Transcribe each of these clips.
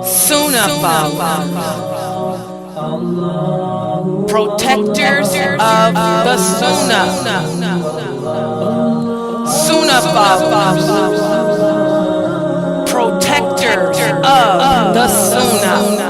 Sunnahfollowers, protectors of the Sunnah. Sunnahfollowers, protectors of the Sunnah.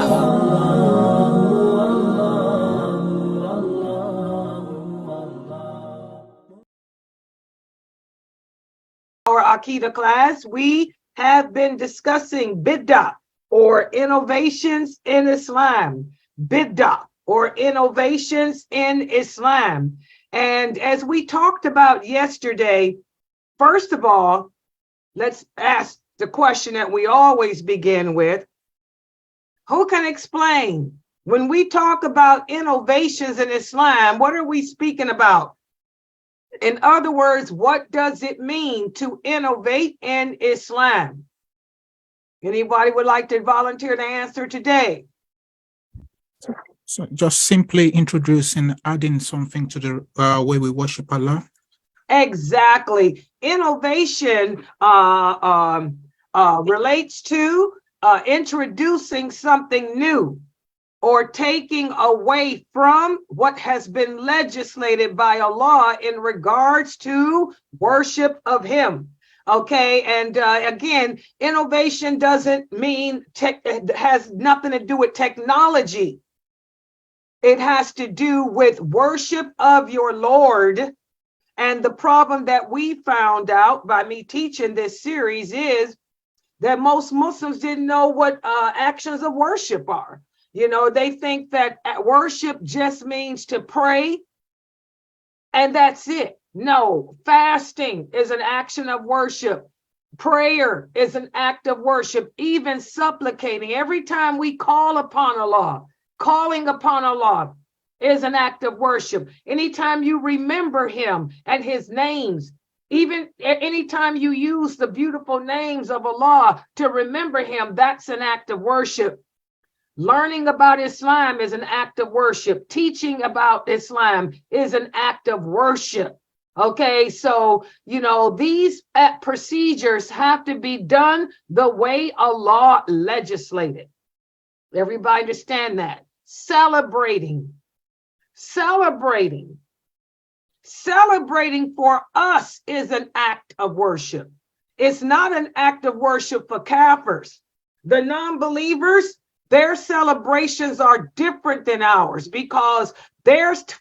Our Akida class, we have been discussing Bidah, or innovations in Islam. Bidah, or innovations in Islam. And as we talked about yesterday, first of all, let's ask the question that we always begin with. Who can explain? When we talk about innovations in Islam, what are we speaking about? In other words, what does it mean to innovate in Islam? Anybody would like to volunteer to answer today? So just simply introducing, adding something to the way we worship Allah. Exactly. Innovation relates to introducing something new or taking away from what has been legislated by Allah in regards to worship of Him. Okay, and again, innovation doesn't mean it has nothing to do with technology. It has to do with worship of your Lord. And the problem that we found out by me teaching this series is that most Muslims didn't know what actions of worship are. You know, they think that worship just means to pray and that's it. No, fasting is an action of worship. Prayer is an act of worship. Even supplicating, every time we call upon Allah, calling upon Allah is an act of worship. Anytime you remember Him and His names, even anytime you use the beautiful names of Allah to remember Him, that's an act of worship. Learning about Islam is an act of worship. Teaching about Islam is an act of worship. Okay, so, you know, these procedures have to be done the way Allah legislated. Everybody understand that? Celebrating for us is an act of worship. It's not an act of worship for kafirs. The non-believers, their celebrations are different than ours because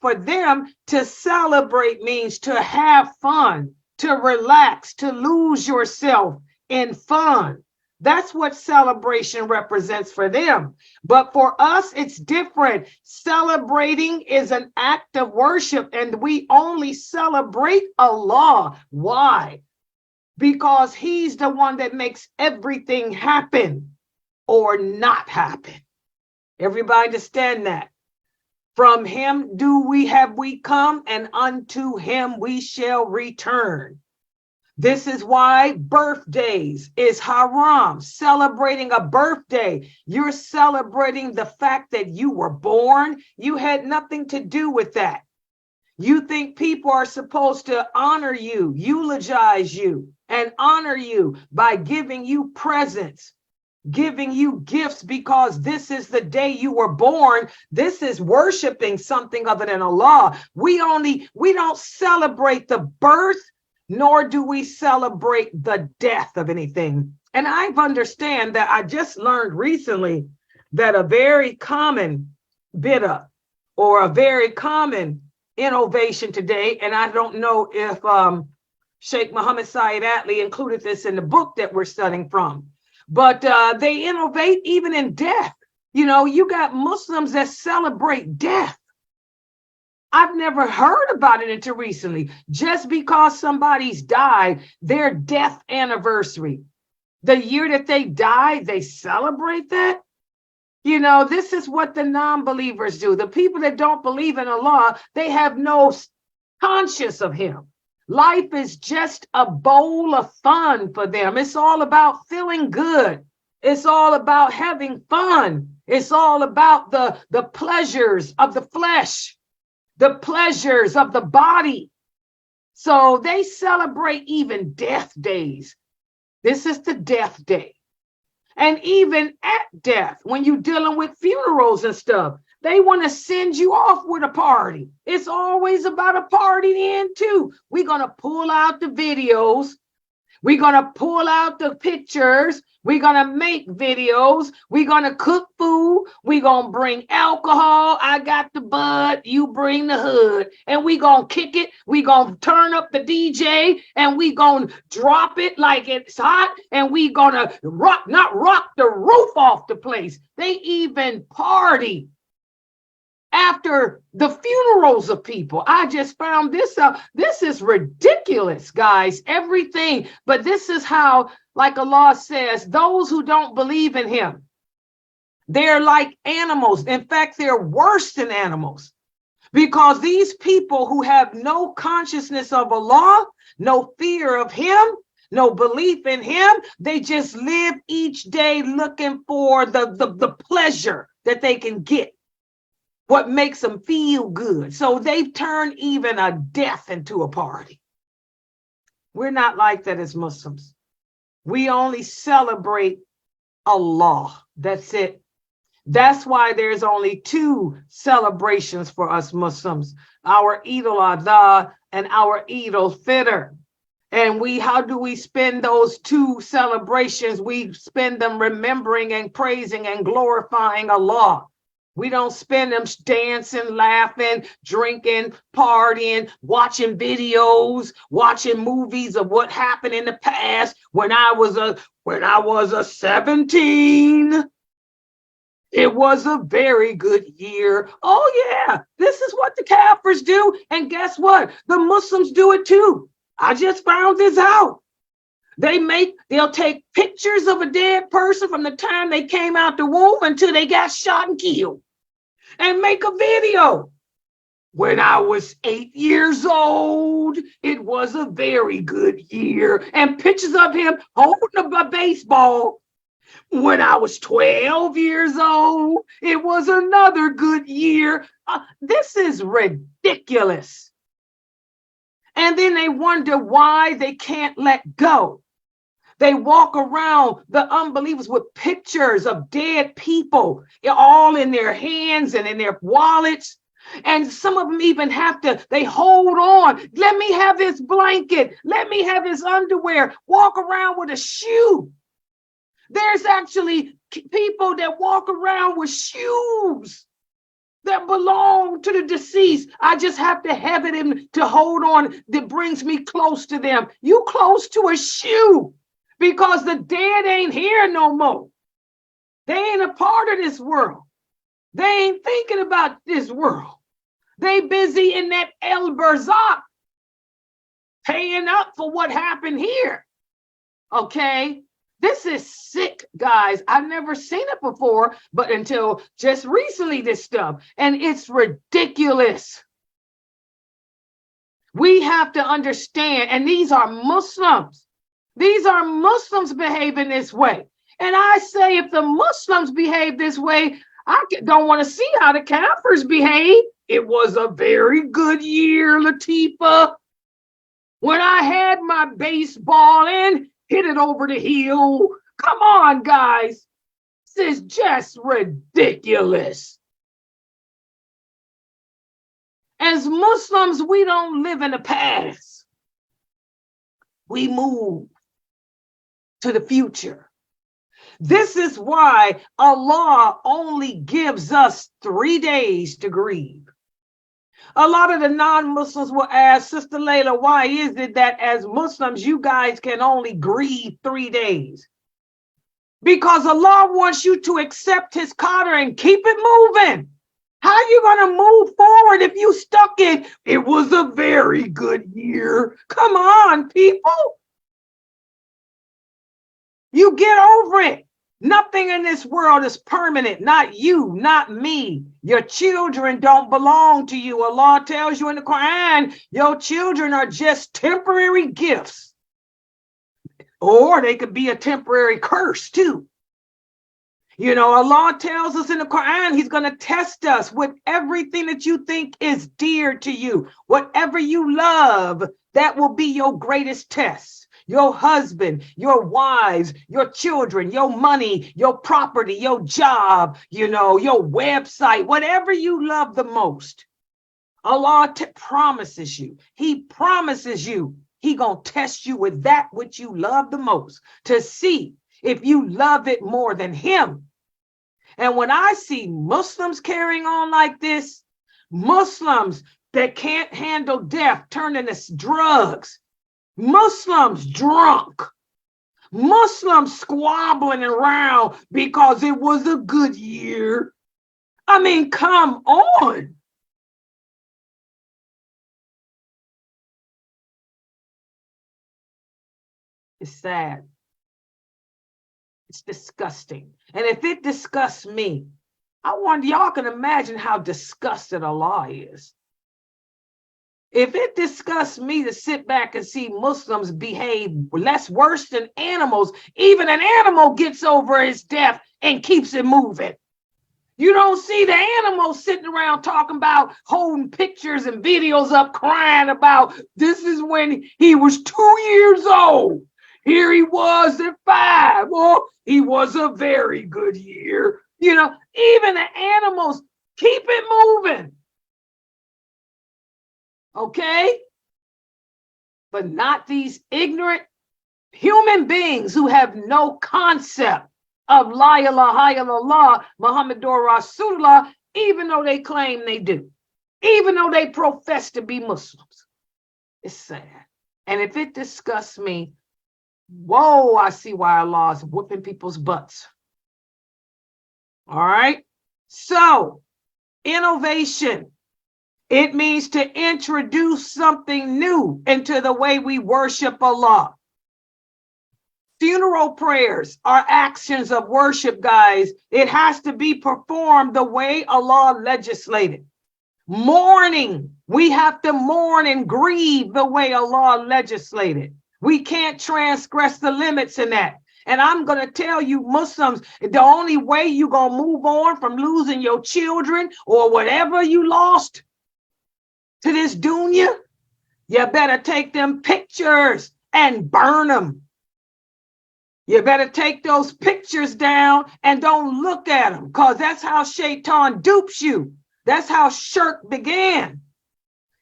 for them to celebrate means to have fun, to relax, to lose yourself in fun. That's what celebration represents for them. But for us, it's different. Celebrating is an act of worship, and we only celebrate Allah. Why? Because He's the one that makes everything happen or not happen. Everybody understand that? From Him have we come, and unto Him we shall return. This is why birthdays is haram. Celebrating a birthday, you're celebrating the fact that you were born. You had nothing to do with that. You think people are supposed to honor you, eulogize you, and honor you by giving you presents, giving you gifts because this is the day you were born. This is worshiping something other than Allah. We don't celebrate the birth, nor do we celebrate the death of anything. And I've understand that I just learned recently that a very common Bidah or a very common innovation today, and I don't know if Sheikh Muhammad Saeed Atli included this in the book that we're studying from, but they innovate even in death. You know, you got Muslims that celebrate death. I've never heard about it until recently. Just because somebody's died, their death anniversary, the year that they died, they celebrate that. You know, this is what the non-believers do. The people that don't believe in Allah, they have no conscience of Him. Life is just a bowl of fun for them. It's all about feeling good. It's all about having fun. It's all about the pleasures of the flesh, the pleasures of the body. So they celebrate even death days. This is the death day. And even at death, when you're dealing with funerals and stuff, they want to send you off with a party. It's always about a party then too. We're going to pull out the videos. We're going to pull out the pictures. We're going to make videos. We're going to cook food. We're going to bring alcohol. I got the bud. You bring the hood. And we're going to kick it. We're going to turn up the DJ and we're going to drop it like it's hot. And we're going to not rock the roof off the place. They even party after the funerals of people. I just found this out. This is ridiculous, guys. Everything. But this is how, like Allah says, those who don't believe in him, they're like animals. In fact, they're worse than animals. Because these people who have no consciousness of Allah, no fear of him, no belief in him, they just live each day looking for the pleasure that they can get. What makes them feel good. So they've turned even a death into a party. We're not like that as Muslims. We only celebrate Allah. That's it. That's why there's only two celebrations for us Muslims, our Eid al-Adha and our Eid al-Fitr. And how do we spend those two celebrations? We spend them remembering and praising and glorifying Allah. We don't spend them dancing, laughing, drinking, partying, watching videos, watching movies of what happened in the past when I was a 17. It was a very good year. Oh yeah, this is what the Kafirs do. And guess what? The Muslims do it too. I just found this out. They'll take pictures of a dead person from the time they came out the womb until they got shot and killed and make a video. When I was 8 years old, it was a very good year. And pictures of him holding a baseball. When I was 12 years old, it was another good year. This is ridiculous. And then they wonder why they can't let go. They walk around, the unbelievers, with pictures of dead people, all in their hands and in their wallets. And some of them even they hold on. Let me have this blanket. Let me have this underwear. Walk around with a shoe. There's actually people that walk around with shoes that belong to the deceased. I just have to have it to hold on that brings me close to them. You close to a shoe because the dead ain't here no more. They ain't a part of this world. They ain't thinking about this world. They busy in that El Barzakh, paying up for what happened here. Okay? This is sick, guys. I've never seen it before, but until just recently, this stuff. And it's ridiculous. We have to understand, and these are Muslims. These are Muslims behaving this way. And I say, if the Muslims behave this way, I don't want to see how the Kafirs behave. It was a very good year, Latifa. When I had my baseball and hit it over the hill. Come on, guys. This is just ridiculous. As Muslims, we don't live in the past. We move to the future. This is why Allah only gives us 3 days to grieve. A lot of the non-Muslims will ask, Sister Layla, why is it that as Muslims, you guys can only grieve 3 days? Because Allah wants you to accept his qadr and keep it moving. How are you going to move forward if you stuck in, it was a very good year? Come on, people. You get over it. Nothing in this world is permanent. Not you, not me. Your children don't belong to you. Allah tells you in the Quran, your children are just temporary gifts. Or they could be a temporary curse too. You know, Allah tells us in the Quran, he's going to test us with everything that you think is dear to you. Whatever you love, that will be your greatest test. your husband, your wives, your children, your money, your property, your job, your website, whatever you love the most. Allah promises you. He promises you. He gonna test you with that which you love the most to see if you love it more than him. And when I see Muslims carrying on like this, Muslims that can't handle death turning to drugs, Muslims drunk, Muslims squabbling around because it was a good year. I mean, come on. It's sad. It's disgusting. And if it disgusts me, I wonder, y'all can imagine how disgusted Allah is. If it disgusts me to sit back and see Muslims behave less worse than animals, even an animal gets over its death and keeps it moving. You don't see the animals sitting around talking about holding pictures and videos up, crying about this is when he was 2 years old. Here he was at 5. Well, he was a very good year. Even the animals keep it moving. Okay? But not these ignorant human beings who have no concept of La ilaha illallah, Muhammadur Rasulullah, even though they claim they do, even though they profess to be Muslims. It's sad. And if it disgusts me, whoa, I see why Allah is whooping people's butts. All right. So, innovation. It means to introduce something new into the way we worship Allah. Funeral prayers are actions of worship, guys. It has to be performed the way Allah legislated. Mourning, we have to mourn and grieve the way Allah legislated. We can't transgress the limits in that. And I'm going to tell you, Muslims, the only way you're going to move on from losing your children or whatever you lost to this dunya, you better take them pictures and burn them. You better take those pictures down and don't look at them, because that's how Shaitan dupes you. That's how shirk began.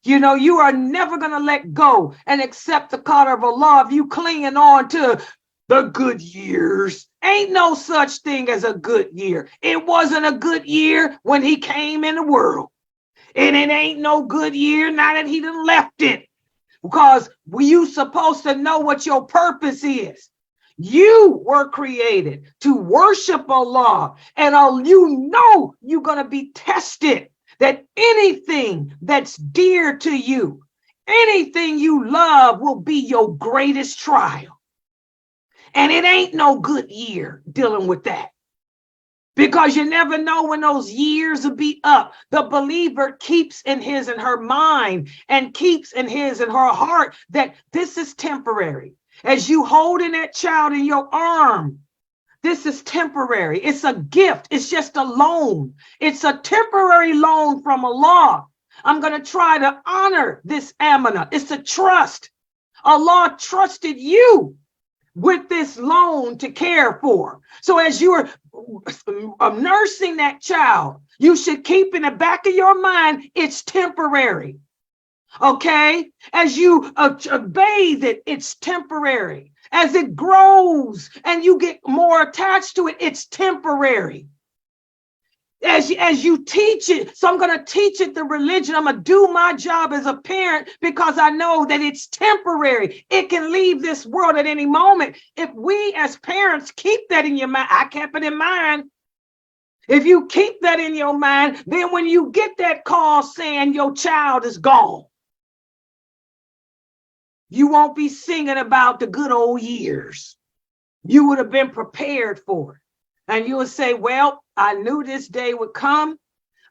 You are never going to let go and accept the qadr of Allah if you clinging on to the good years. Ain't no such thing as a good year. It wasn't a good year when he came in the world. And it ain't no good year now that he done left it. Because you supposed to know what your purpose is. You were created to worship Allah, and you're going to be tested. That anything that's dear to you, anything you love will be your greatest trial. And it ain't no good year dealing with that. Because you never know when those years will be up. The believer keeps in his and her mind and keeps in his and her heart that this is temporary. As you holding that child in your arm, this is temporary. It's a gift. It's just a loan. It's a temporary loan from Allah. I'm going to try to honor this amana. It's a trust. Allah trusted you with this loan to care for. So as you're nursing that child, you should keep in the back of your mind, it's temporary. Okay? As you bathe it, it's temporary. As it grows and you get more attached to it, it's temporary. As you teach it, so I'm going to teach it the religion. I'm going to do my job as a parent because I know that it's temporary. It can leave this world at any moment. If we as parents keep that in your mind, I kept it in mind. If you keep that in your mind, then when you get that call saying your child is gone, you won't be singing about the good old years. You would have been prepared for it. And you would say, well, I knew this day would come.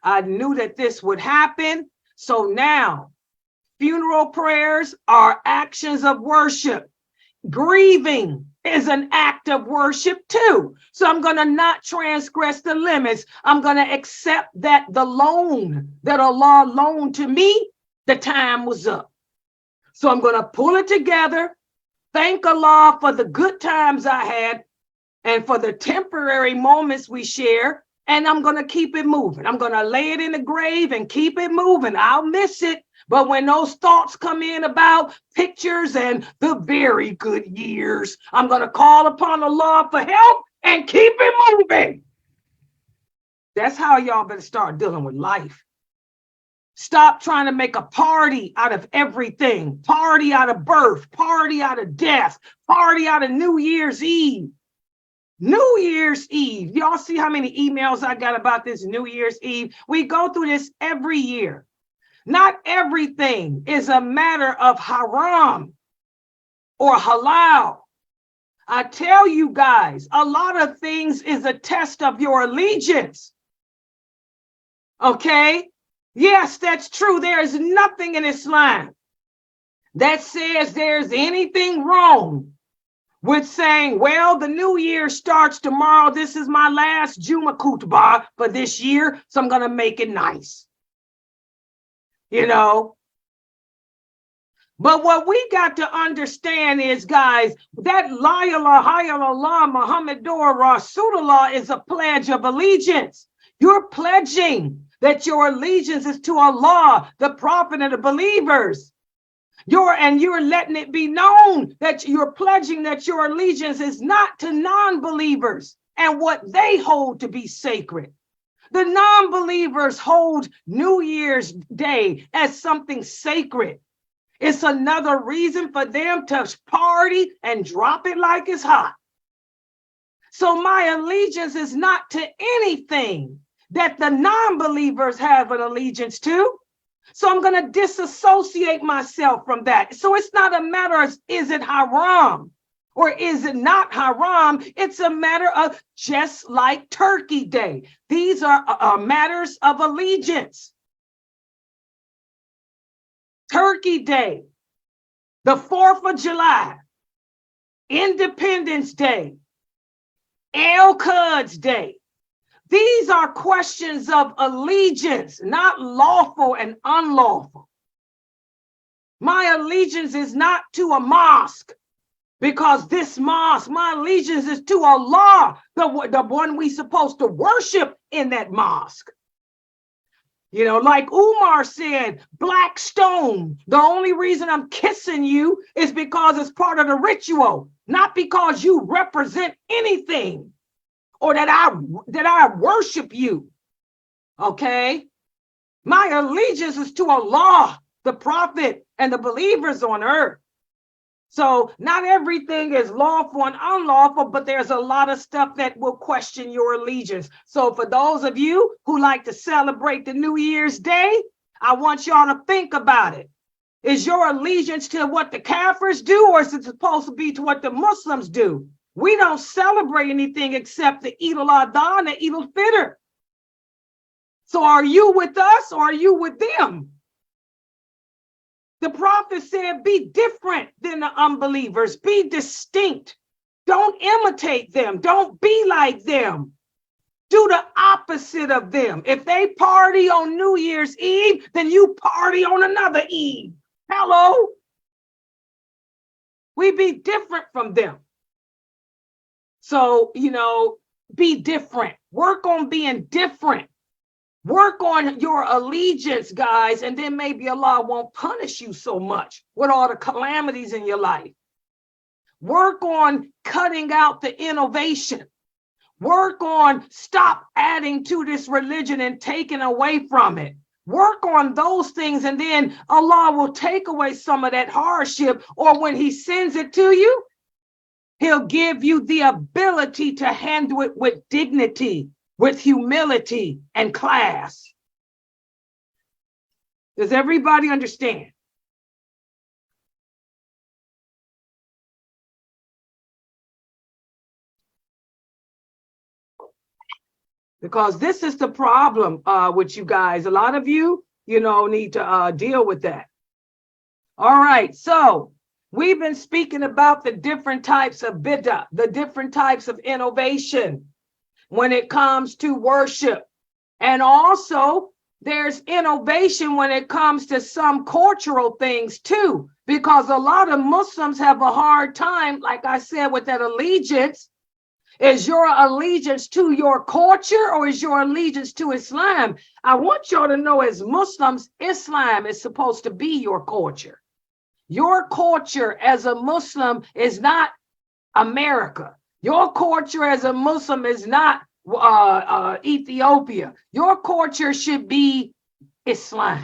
I knew that this would happen. So now, funeral prayers are actions of worship. Grieving is an act of worship too. So I'm going to not transgress the limits. I'm going to accept that the loan that Allah loaned to me, the time was up. So I'm going to pull it together, Thank Allah for the good times I had and for the temporary moments we share. And I'm going to keep it moving. I'm going to lay it in the grave and keep it moving. I'll miss it. But when those thoughts come in about pictures and the very good years, I'm going to call upon Allah for help and keep it moving. That's how y'all better start dealing with life. Stop trying to make a party out of everything. Party out of birth, party out of death, party out of New Year's Eve. New Year's Eve. Y'all see how many emails I got about this New Year's Eve? We go through this every year. Not everything is a matter of haram or halal. I tell you guys, a lot of things is a test of your allegiance. Okay? Yes, that's true. There is nothing in Islam that says there's anything wrong with saying, well, the new year starts tomorrow. This is my last Juma khutbah for this year, so I'm going to make it nice. You know? But what we got to understand is, guys, that La ilaha illallah Muhammadur Rasulullah is a pledge of allegiance. You're pledging that your allegiance is to Allah, the Prophet, and the believers. You're letting it be known that you're pledging that your allegiance is not to non-believers and what they hold to be sacred. The non-believers hold New Year's Day as something sacred. It's another reason for them to party and drop it like it's hot. So my allegiance is not to anything that the non-believers have an allegiance to. So I'm going to disassociate myself from that. So it's not a matter of, is it haram or is it not haram? It's a matter of just like Turkey Day. These are matters of allegiance. Turkey Day, the 4th of July, Independence Day, El-Quds Day. These are questions of allegiance, not lawful and unlawful. My allegiance is not to a mosque because this mosque, my allegiance is to Allah, the one we supposed to worship in that mosque. You know, like Umar said, black stone, the only reason I'm kissing you is because it's part of the ritual, not because you represent anything. Or that I worship you, okay? My allegiance is to Allah, the Prophet, and the believers on earth. So not everything is lawful and unlawful, but there's a lot of stuff that will question your allegiance. So for those of you who like to celebrate the New Year's Day, I want y'all to think about it. Is your allegiance to what the Kafirs do, or is it supposed to be to what the Muslims do? We don't celebrate anything except the Eid al-Adha and the Eid al-Fitr. So are you with us or are you with them? The prophet said, be different than the unbelievers. Be distinct. Don't imitate them. Don't be like them. Do the opposite of them. If they party on New Year's Eve, then you party on another Eve. Hello? We be different from them. So, you know, be different. Work on being different. Work on your allegiance, guys, and then maybe Allah won't punish you so much with all the calamities in your life. Work on cutting out the innovation. Work on stop adding to this religion and taking away from it. Work on those things, and then Allah will take away some of that hardship, or when he sends it to you, he'll give you the ability to handle it with dignity, with humility and class. Does everybody understand? Because this is the problem with you guys. A lot of you, need to deal with that. All right, so we've been speaking about the different types of Bidah, the different types of innovation when it comes to worship. And also, there's innovation when it comes to some cultural things too, because a lot of Muslims have a hard time, like I said, with that allegiance. Is your allegiance to your culture or is your allegiance to Islam? I want y'all to know, as Muslims, Islam is supposed to be your culture. Your culture as a Muslim is not America. Your culture as a Muslim is not Ethiopia. Your culture should be Islam.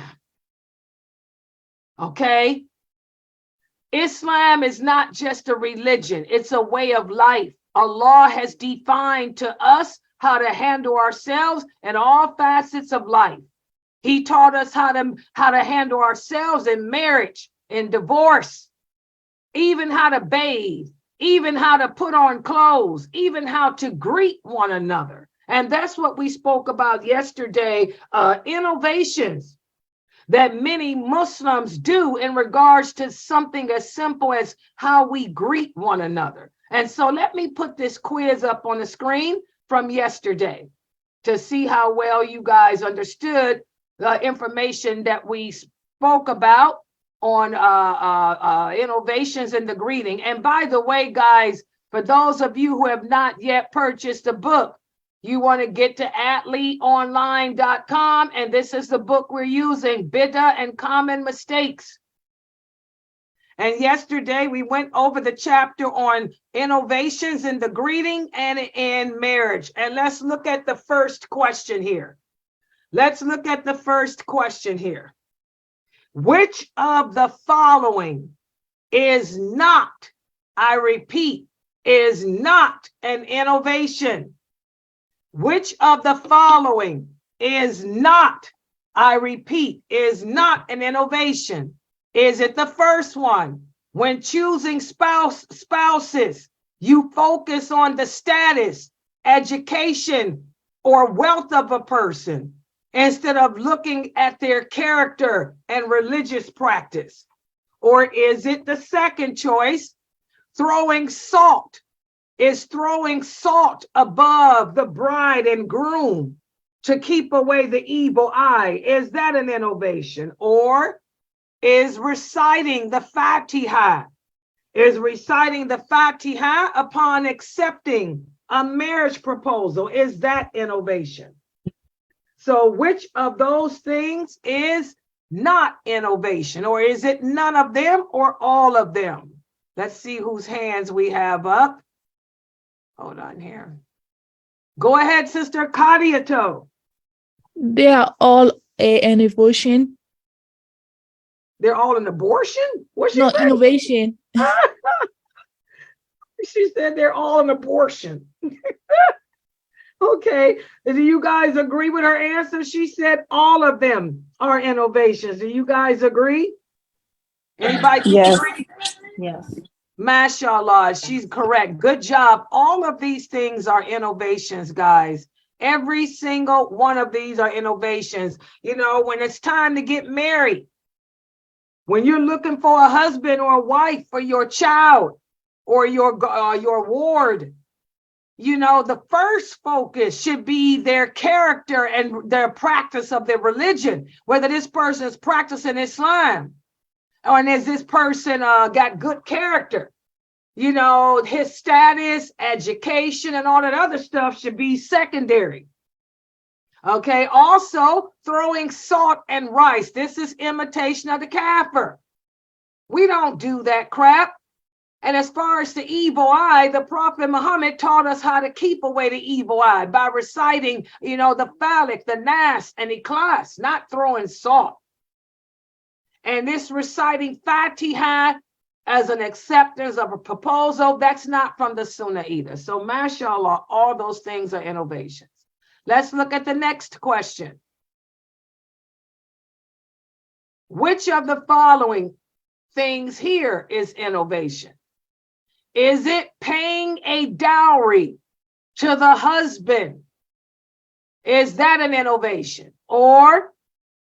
Okay? Islam is not just a religion, it's a way of life. Allah has defined to us how to handle ourselves in all facets of life. He taught us how to handle ourselves in marriage, in divorce, even how to bathe, even how to put on clothes, even how to greet one another. And that's what we spoke about yesterday, innovations that many Muslims do in regards to something as simple as how we greet one another. And so let me put this quiz up on the screen from yesterday to see how well you guys understood the information that we spoke about on innovations in the greeting. And by the way, guys, for those of you who have not yet purchased the book, you want to get to athleteonline.com, and this is the book we're using, Bidah and Common Mistakes. And yesterday we went over the chapter on innovations in the greeting and in marriage. And let's look at the first question here. Let's look at the first question here. Which of the following is not, I repeat, is not an innovation? Which of the following is not, I repeat, is not an innovation? Is it the first one? When choosing spouses, you focus on the status, education, or wealth of a person instead of looking at their character and religious practice? Or is it the second choice, throwing salt? Is throwing salt above the bride and groom to keep away the evil eye? Is that an innovation? Or is reciting the Fatiha? Is reciting the Fatiha upon accepting a marriage proposal? Is that innovation? So which of those things is not innovation? Or is it none of them or all of them? Let's see whose hands we have up. Hold on here. Go ahead, Sister Kadiato. They are all an innovation. They're all an abortion? What's she No, say? innovation. She said they're all an abortion. Okay. Do you guys agree with her answer? She said all of them are innovations. Do you guys agree? Anybody? Yes. Agree? Yes. Mashallah, she's correct. Good job. All of these things are innovations, guys. Every single one of these are innovations. You know, when it's time to get married, when you're looking for a husband or a wife for your child or your ward, you know, the first focus should be their character and their practice of their religion, whether this person is practicing Islam. And is this person got good character? You know, his status, education, and all that other stuff should be secondary. Okay, also throwing salt and rice. This is imitation of the kafir. We don't do that crap. And as far as the evil eye, the Prophet Muhammad taught us how to keep away the evil eye by reciting, you know, the Falak, the Nas, and Ikhlas, not throwing salt. And this reciting Fatiha as an acceptance of a proposal, that's not from the Sunnah either. So mashallah, all those things are innovations. Let's look at the next question. Which of the following things here is innovation? Is it paying a dowry to the husband? Is that an innovation? Or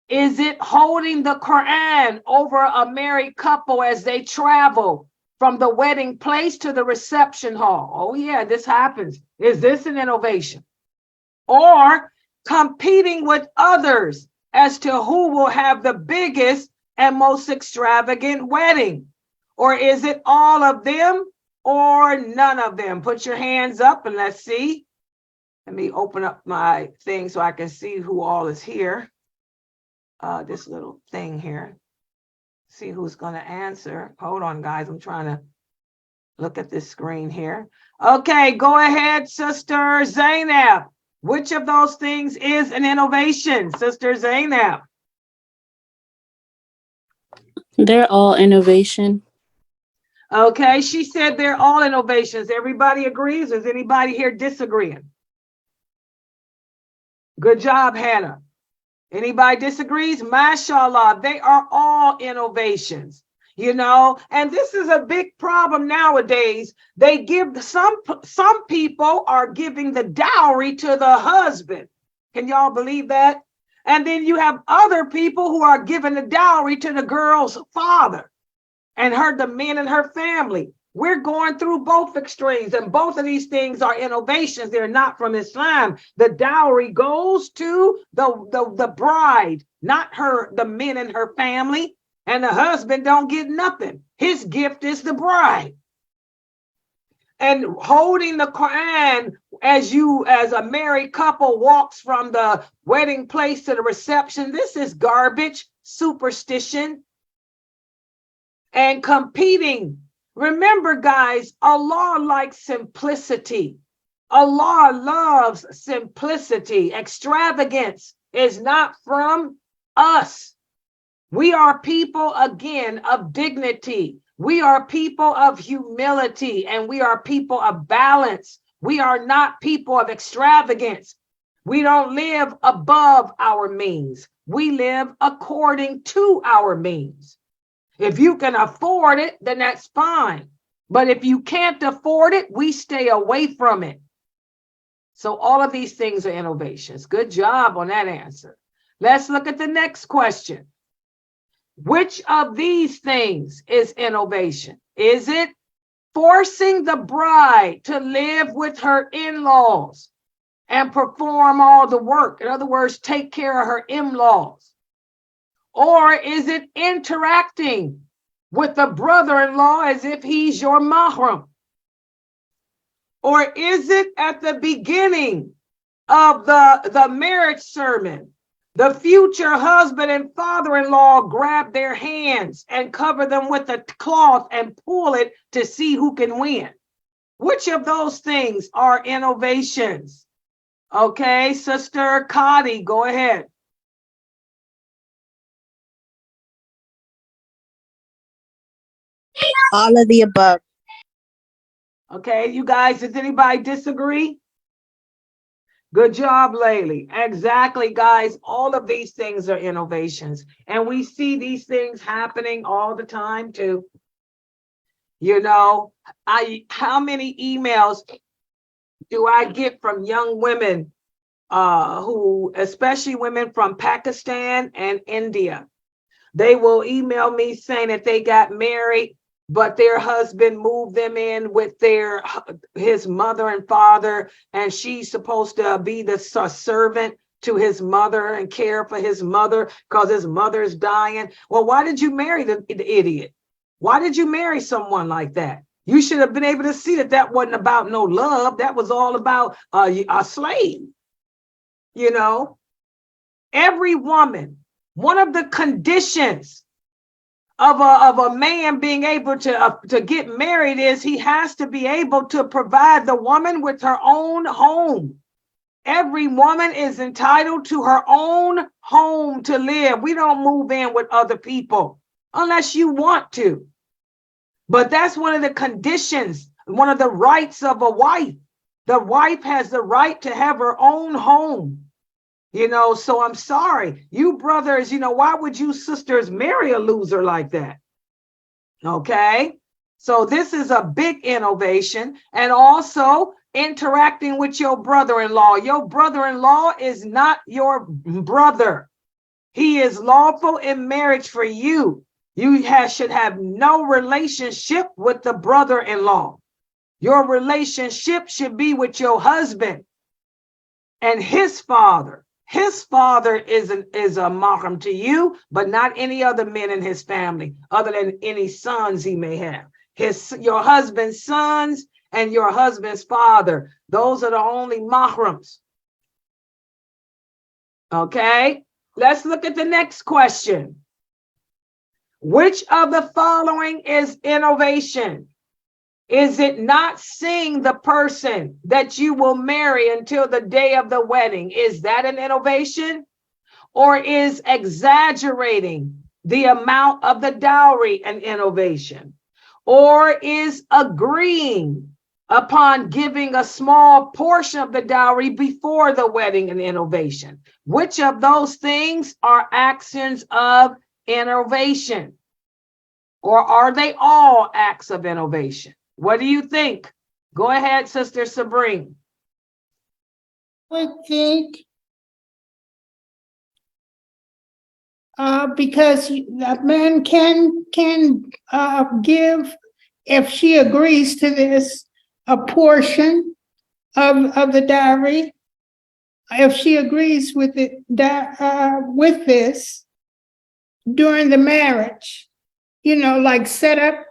is it holding the Quran over a married couple as they travel from the wedding place to the reception hall? Oh yeah, this happens. Is this an innovation? Or competing with others as to who will have the biggest and most extravagant wedding? Or is it all of them or none of them? Put your hands up and let's see. Let me open up my thing so I can see who all is here. This little thing here. See who's going to answer. Hold on, guys. I'm trying to look at this screen here. Okay, go ahead, Sister Zainab. Which of those things is an innovation, Sister Zainab? They're all innovation. Okay, she said they're all innovations. Everybody agrees? Is anybody here disagreeing? Good job, Hannah. Anybody disagrees? Mashallah, they are all innovations, you know, and this is a big problem nowadays. They give some people are giving the dowry to the husband. Can y'all believe that? And then you have other people who are giving the dowry to the girl's father and the men in her family. We're going through both extremes, and both of these things are innovations. They're not from Islam. The dowry goes to the bride, not the men in her family, and the husband don't get nothing. His gift is the bride. And holding the Quran as a married couple walks from the wedding place to the reception, this is garbage, superstition, and competing. Remember, guys, Allah likes simplicity. Allah loves simplicity. Extravagance is not from us. We are people, again, of dignity. We are people of humility, and we are people of balance. We are not people of extravagance. We don't live above our means. We live according to our means. If you can afford it, then that's fine. But if you can't afford it, we stay away from it. So all of these things are innovations. Good job on that answer. Let's look at the next question. Which of these things is innovation? Is it forcing the bride to live with her in-laws and perform all the work? In other words, take care of her in-laws. Or is it interacting with the brother-in-law as if he's your mahram? Or is it at the beginning of the marriage sermon, the future husband and father-in-law grab their hands and cover them with a cloth and pull it to see who can win? Which of those things are innovations? Okay, Sister Kadi, go ahead. All of the above. Okay, you guys, does anybody disagree? Good job, Laylee. Exactly, guys. All of these things are innovations. And we see these things happening all the time, too. You know, how many emails do I get from young women who, especially women from Pakistan and India? They will email me saying that they got married, but their husband moved them in with his mother and father, and she's supposed to be the servant to his mother and care for his mother because his mother is dying. Well, why did you marry the idiot? Why did you marry someone like that? You should have been able to see that that wasn't about no love. That was all about a slave. You know, every woman, one of the conditions of a man being able to get married is he has to be able to provide the woman with her own home. Every woman is entitled to her own home to live. We don't move in with other people unless you want to. But that's one of the conditions, one of the rights of a wife. The wife has the right to have her own home. You know, so I'm sorry, you brothers, you know, why would you sisters marry a loser like that? Okay, so this is a big innovation. And also interacting with your brother-in-law. Your brother-in-law is not your brother. He is lawful in marriage for you. You should have no relationship with the brother-in-law. Your relationship should be with your husband and his father, his father is a mahram to you, but not any other men in his family, other than any sons he may have. Your husband's sons and your husband's father, those are the only mahrams. Okay, let's look at the next question. Which of the following is innovation? Is it not seeing the person that you will marry until the day of the wedding? Is that an innovation? Or is exaggerating the amount of the dowry an innovation? Or is agreeing upon giving a small portion of the dowry before the wedding an innovation? Which of those things are actions of innovation? Or are they all acts of innovation? What do you think? Go ahead, Sister Sabrine. I would think because a man can give, if she agrees to this, a portion of the dowry. If she agrees with it with this during the marriage, like set up.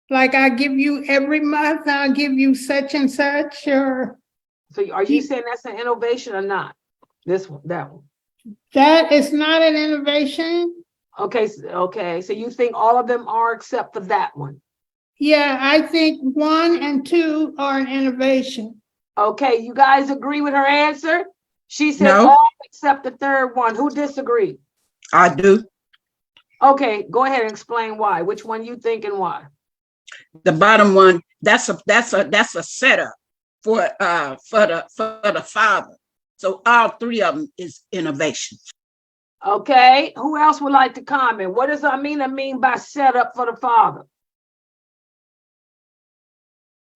Like I give you every month, I'll give you such and such, or. So are you saying that's an innovation or not? This one, that one. That is not an innovation. Okay, so you think all of them are except for that one? Yeah, I think 1 and 2 are an innovation. Okay, you guys agree with her answer? She said No. all except the third one. Who disagreed? I do. Okay, go ahead and explain why. Which one you think and why? The bottom one, that's a setup for the father. So all three of them is innovation. Okay, who else would like to comment? What does Amina mean by setup for the father?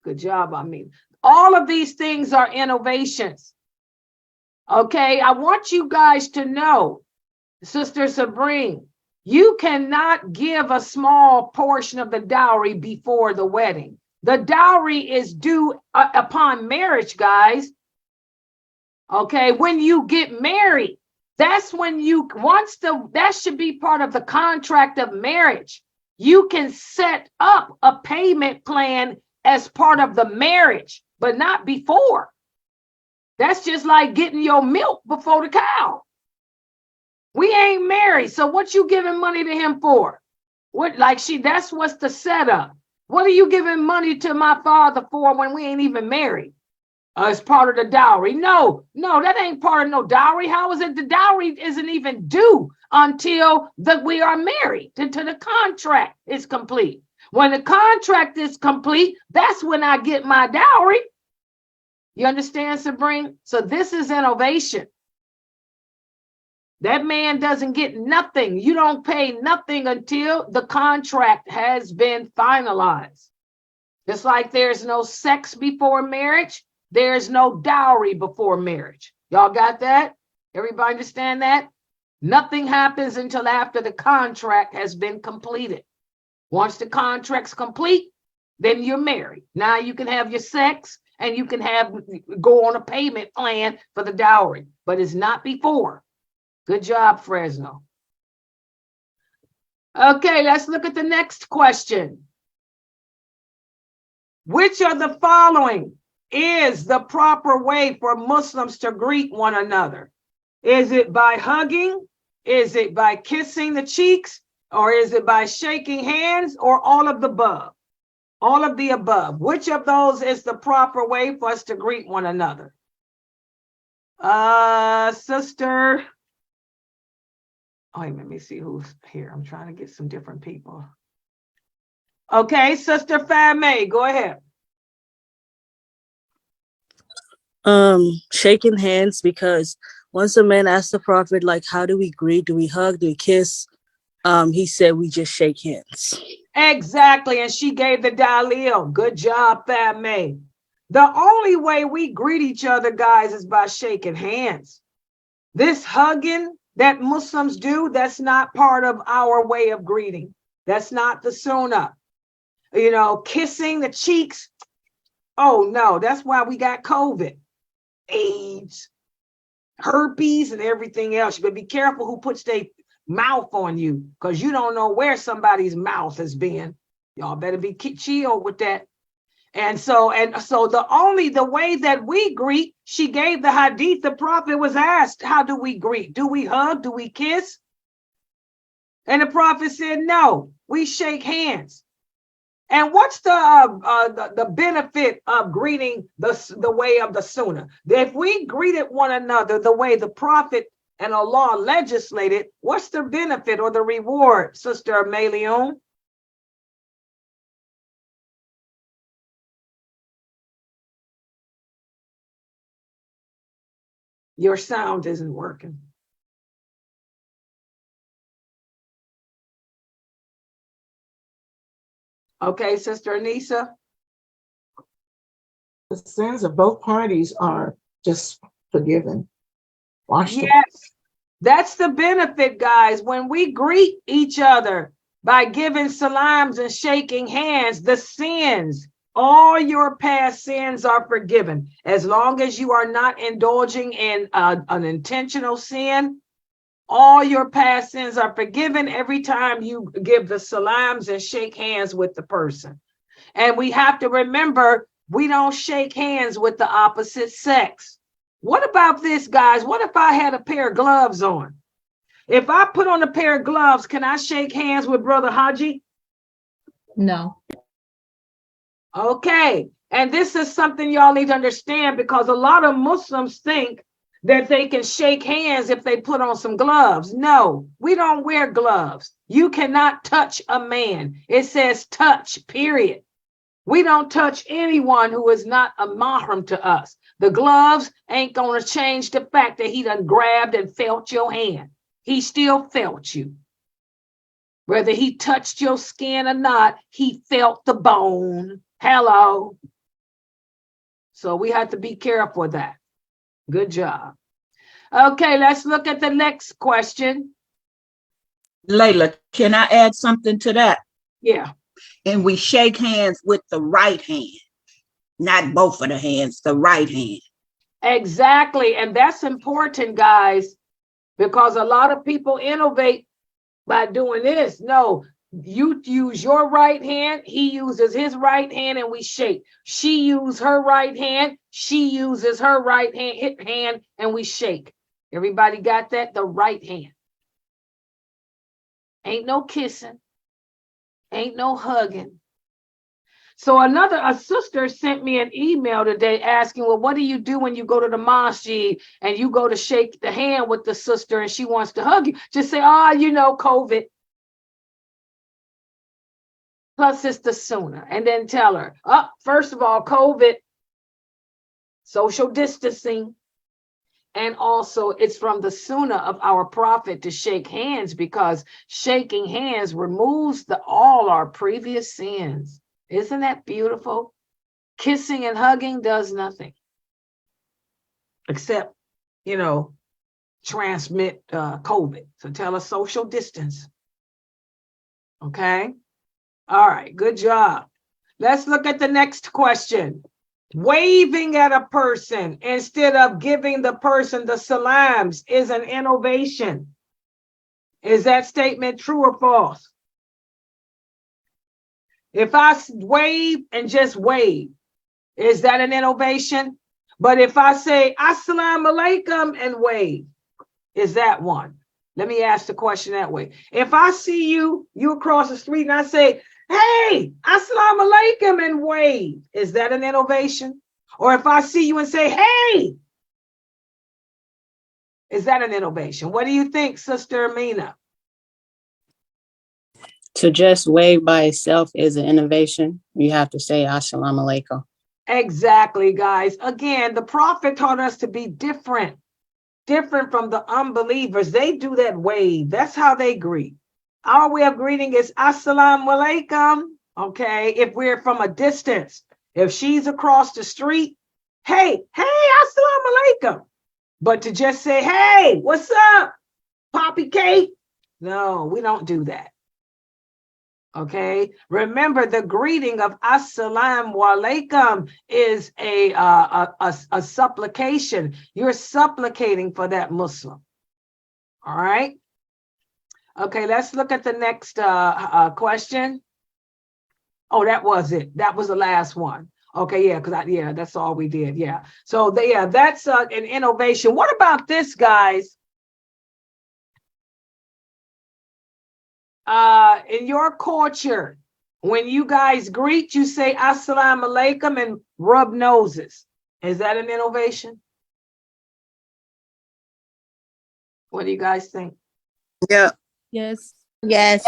Good job, Amina. All of these things are innovations. Okay, I want you guys to know, Sister Sabrine, you cannot give a small portion of the dowry before the wedding. The dowry is due upon marriage, guys. Okay, when you get married, that's when that should be part of the contract of marriage. You can set up a payment plan as part of the marriage, but not before. That's just like getting your milk before the cow. We ain't married, so what you giving money to him for? That's what's the setup. What are you giving money to my father for when we ain't even married? It's part of the dowry. No, that ain't part of no dowry. How is it the dowry isn't even due until we are married, until the contract is complete? When the contract is complete, that's when I get my dowry. You understand, Sabrine? So this is innovation. That man doesn't get nothing. You don't pay nothing until the contract has been finalized. Just like there's no sex before marriage, there's no dowry before marriage. Y'all got that? Everybody understand that? Nothing happens until after the contract has been completed. Once the contract's complete, then you're married. Now you can have your sex and you can go on a payment plan for the dowry, but it's not before. Good job, Fresno. Okay, let's look at the next question. Which of the following is the proper way for Muslims to greet one another? Is it by hugging? Is it by kissing the cheeks? Or is it by shaking hands, or all of the above? All of the above. Which of those is the proper way for us to greet one another? Sister. Wait, let me see who's here. I'm trying to get some different people. Okay, Sister Fame, go ahead. Shaking hands, because once a man asked the Prophet, like, how do we greet? Do we hug? Do we kiss? He said we just shake hands. Exactly, and she gave the dalil. Good job, Fame. The only way we greet each other, guys, is by shaking hands. This hugging that Muslims do, that's not part of our way of greeting. That's not the sunnah. Kissing the cheeks. Oh no, that's why we got COVID, AIDS. herpes and everything else. You better be careful who puts their mouth on you, because you don't know where somebody's mouth has been. Y'all better be chill with that. And so the way that we greet, she gave the hadith. The prophet was asked, how do we greet? Do we hug? Do we kiss? And the prophet said, no, we shake hands. And what's the benefit of greeting the way of the Sunnah? If we greeted one another the way the prophet and Allah legislated, what's the benefit or the reward, Sister Melion? Your sound isn't working. Okay, Sister Anissa. The sins of both parties are just forgiven. Yes, that's the benefit, guys. When we greet each other by giving salams and shaking hands, the sins, all your past sins are forgiven. As long as you are not indulging in an intentional sin, all your past sins are forgiven every time you give the salams and shake hands with the person. And we have to remember, we don't shake hands with the opposite sex. What about this, guys? What if I had a pair of gloves on? If I put on a pair of gloves, can I shake hands with Brother Haji? No. Okay. And this is something y'all need to understand, because a lot of Muslims think that they can shake hands if they put on some gloves. No, we don't wear gloves. You cannot touch a man. It says touch, period. We don't touch anyone who is not a mahram to us. The gloves ain't going to change the fact that he done grabbed and felt your hand. He still felt you. Whether he touched your skin or not, he felt the bone. Hello. So we have to be careful of that. Good job. Okay, let's look at the next question. Layla, can I add something to that? Yeah. And we shake hands with the right hand, not both of the hands, the right hand. Exactly. And that's important, guys, because a lot of people innovate by doing this. No, you use your right hand, he uses his right hand, and we shake. She uses her right hand, she uses her right hand, and we shake. Everybody got that? The right hand. Ain't no kissing. Ain't no hugging. So a sister sent me an email today asking, well, what do you do when you go to the mosque and you go to shake the hand with the sister and she wants to hug you? Just say, COVID. Plus it's the Sunnah. And then tell her, first of all, COVID, social distancing. And also it's from the Sunnah of our prophet to shake hands, because shaking hands removes all our previous sins. Isn't that beautiful? Kissing and hugging does nothing except, transmit COVID. So tell us social distance. Okay. All right. Good job. Let's look at the next question. Waving at a person instead of giving the person the salams is an innovation. Is that statement true or false? If I wave and just wave, is that an innovation? But if I say assalamu alaikum and wave, is that one? Let me ask the question that way. If I see you across the street and I say, hey, assalamu alaikum and wave, is that an innovation? Or if I see you and say, hey, is that an innovation? What do you think, Sister Amina? To just wave by itself is an innovation. You have to say assalamu alaikum. Exactly, guys. Again, the prophet taught us to be different from the unbelievers. They do that wave. That's how they greet. Our way of greeting is assalamu alaikum. Okay, if we're from a distance, if she's across the street, hey, assalamu alaikum. But to just say, hey, what's up, Poppy Cake? No, we don't do that. Okay, remember the greeting of Assalamu alaikum is a supplication. You're supplicating for that Muslim. All right. Okay, let's look at the next question. Oh, that was it. That was the last one. Okay, yeah, because that's all we did. Yeah. So that's an innovation. What about this, guys? In your culture, when you guys greet, you say Assalamu alaikum and rub noses. Is that an innovation? What do you guys think? Yeah. Yes. Yes.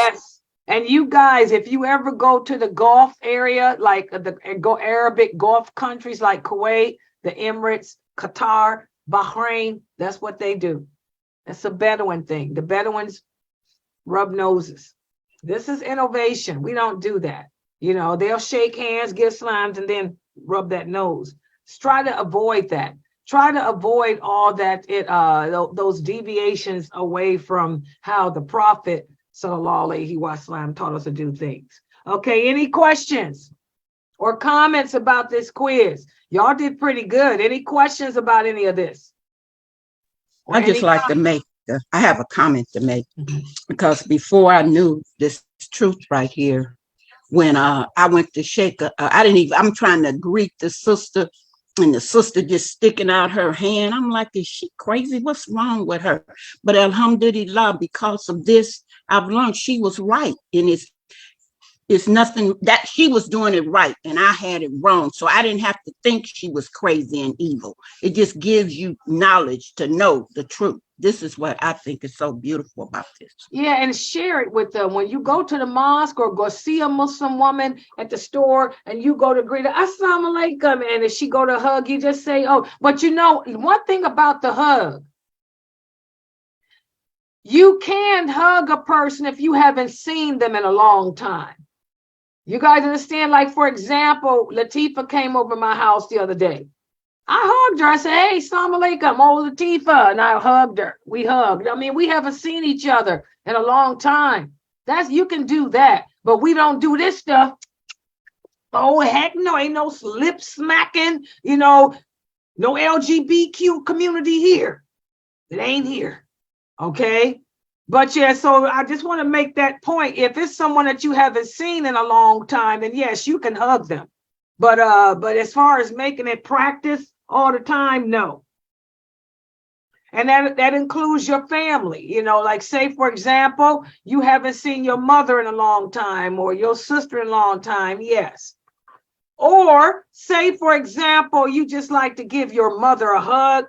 And you guys, if you ever go to the Gulf area, like go Arabic Gulf countries like Kuwait, the Emirates, Qatar, Bahrain, that's what they do. It's a Bedouin thing. The Bedouins rub noses. This is innovation. We don't do that. You know, they'll shake hands, give slimes, and then rub that nose. Just try to avoid that. Try to avoid all that those deviations away from how the Prophet Sallallahu Alaihi Wasallam taught us to do things. Okay, any questions or comments about this quiz? Y'all did pretty good. Any questions about any of this? I just like to make, I have a comment to make, because before I knew this truth right here, when I went to shake, I'm trying to greet the sister, and the sister just sticking out her hand. I'm like, is she crazy? What's wrong with her? But alhamdulillah, because of this, I've learned she was right. And it's nothing that she was doing it right and I had it wrong. So I didn't have to think she was crazy and evil. It just gives you knowledge to know the truth. This is what I think is so beautiful about this. Yeah, and share it with them. When you go to the mosque or go see a Muslim woman at the store and you go to greet her, Assalamu alaikum, and if she go to hug, you just say, oh, but you know, one thing about the hug, you can't hug a person if you haven't seen them in a long time. You guys understand? Like, for example, Latifa came over my house the other day. I hugged her. I said, hey, Assalamu alaikum, oh, Latifa. And I hugged her. We hugged. I mean, we haven't seen each other in a long time. You can do that. But we don't do this stuff. Oh, heck no. Ain't no lip smacking, no LGBTQ community here. It ain't here. Okay. But yeah, so I just want to make that point. If it's someone that you haven't seen in a long time, then yes, you can hug them. But as far as making it practice all the time, no. And that includes your family, like say, for example, you haven't seen your mother in a long time or your sister in a long time. Yes. Or say, for example, you just like to give your mother a hug,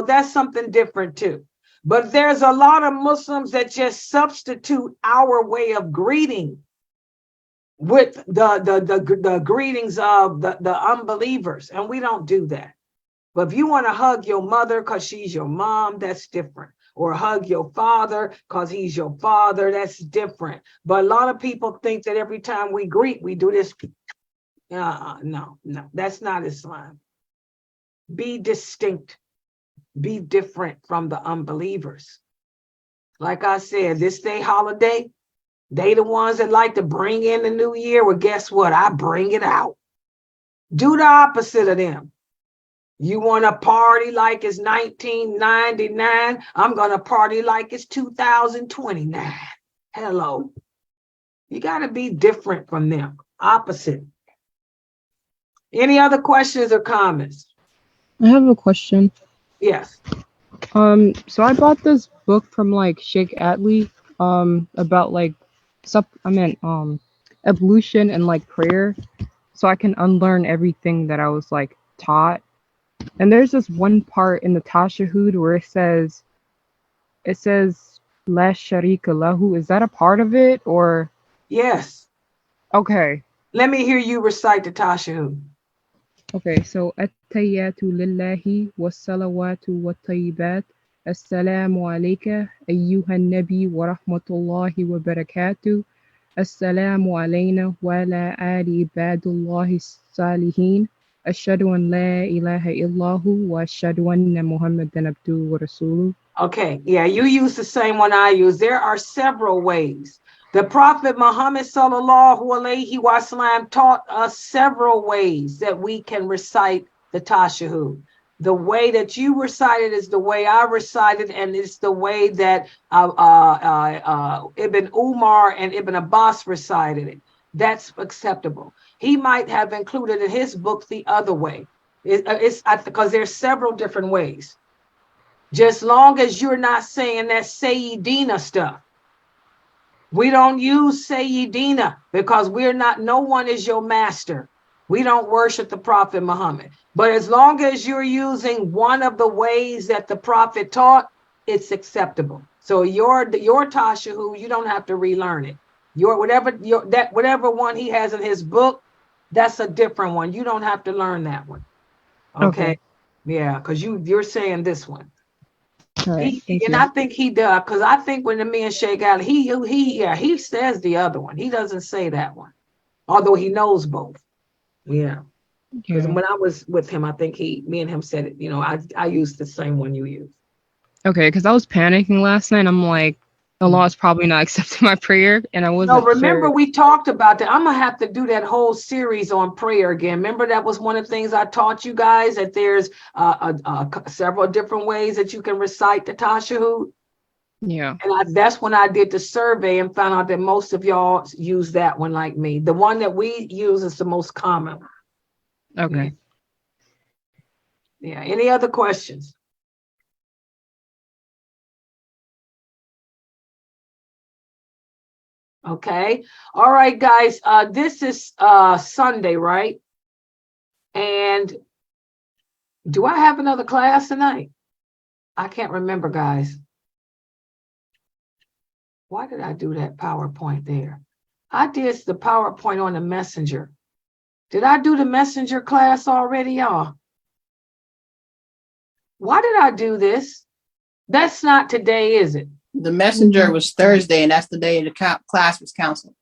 that's something different too. But there's a lot of Muslims that just substitute our way of greeting with the greetings of the unbelievers. And we don't do that. But if you want to hug your mother because she's your mom, that's different. Or hug your father because he's your father, that's different. But a lot of people think that every time we greet, we do this. No, that's not Islam. Be distinct. Be different from the unbelievers. Like I said, this day holiday, they the ones that like to bring in the new year. Well, guess what? I bring it out. Do the opposite of them. You want to party like it's 1999? I'm going to party like it's 2029. Hello. You got to be different from them. Opposite. Any other questions or comments? I have a question. Yes. So I bought this book from like Sheikh Atlee, about like evolution and like prayer, so I can unlearn everything that I was like taught. And there's this one part in the Tashahhud where it says La Sharika Lahu. Is that a part of it or? Yes. Okay. Let me hear you recite the Tashahhud. Okay, so At-Tayyatu Lillahi was-salawatu wat-tayyibat. Assalamu alayka ayyuhan nabi wa rahmatullahi wa barakatuh. Assalamu alayna wa ala ali ibadullahi salihin. Ashhadu an la ilaha illahu wa ashhadu anna Muhammadan abduhu wa rasuluh. Okay, yeah, you use the same one I use. There are several ways The Prophet Muhammad sallallahu alaihi wasallam taught us several ways that we can recite the Tashahhud. The way that you recited is the way I recited, and it's the way that Ibn Umar and Ibn Abbas recited it. That's acceptable. He might have included in his book the other way. Because there's several different ways. Just long as you're not saying that Sayyidina stuff. We don't use Sayyidina because no one is your master. We don't worship the Prophet Muhammad. But as long as you're using one of the ways that the Prophet taught, it's acceptable. So your Tashahhud, you don't have to relearn it. Whatever one he has in his book, that's a different one. You don't have to learn that one. Okay. Yeah, because you're saying this one. All right. Thank you. I think he does, because I think when the men shake out, he says the other one. He doesn't say that one, although he knows both. Yeah. Because when I was with him, I think me and him said it. I used the same one you used. Okay, because I was panicking last night. I'm like, Allah is probably not accepting my prayer, and I wasn't No, remember sure. we talked about that. I'm gonna have to do that whole series on prayer again. Remember that was one of the things I taught you guys, that there's several different ways that you can recite the Tashahhud. Yeah. And that's when I did the survey and found out that most of y'all use that one like me. The one that we use is the most common. Okay. Yeah. Any other questions? Okay. All right, guys. This is Sunday, right? And do I have another class tonight? I can't remember, guys. Why did I do that PowerPoint there? I did the PowerPoint on the Messenger. Did I do the Messenger class already, y'all? Why did I do this? That's not today, is it? The Messenger was Thursday, and that's the day the class was canceled.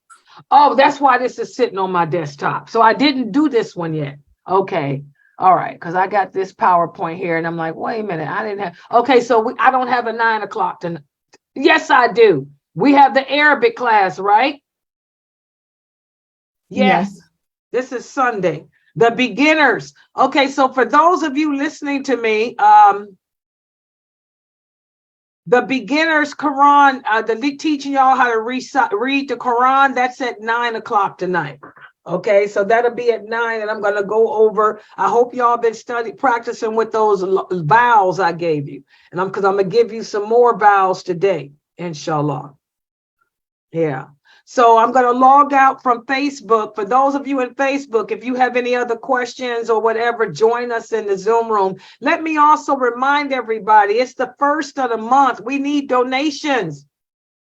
Oh, that's why this is sitting on my desktop. So I didn't do this one yet. Okay. All right. Because I got this PowerPoint here, and I'm like, wait a minute. I didn't have. Okay. So I don't have a 9 o'clock tonight. Yes, I do. We have the Arabic class, right? Yes. This is Sunday. The beginners. Okay. So for those of you listening to me, the beginners Quran, teaching y'all how to read the Quran, that's at 9 o'clock tonight. Okay, so that'll be at 9, and I'm going to go over. I hope y'all been practicing with those vowels I gave you, and because I'm going to give you some more vowels today, inshallah. Yeah. So I'm going to log out from Facebook. For those of you in Facebook, if you have any other questions or whatever, join us in the Zoom room. Let me also remind everybody, it's the first of the month. We need donations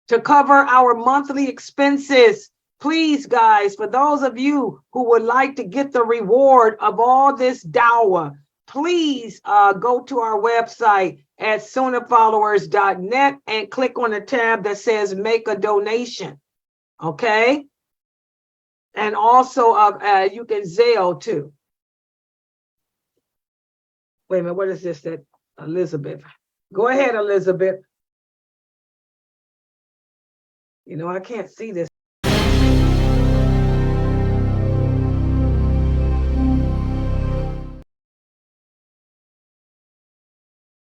to cover our monthly expenses. Please, guys, for those of you who would like to get the reward of all this dawah, please go to our website at Sunnahfollowers.net and click on the tab that says make a donation. Okay. And also you can Zelle too. Wait a minute. What is this? That Elizabeth? Go ahead, Elizabeth. I can't see this.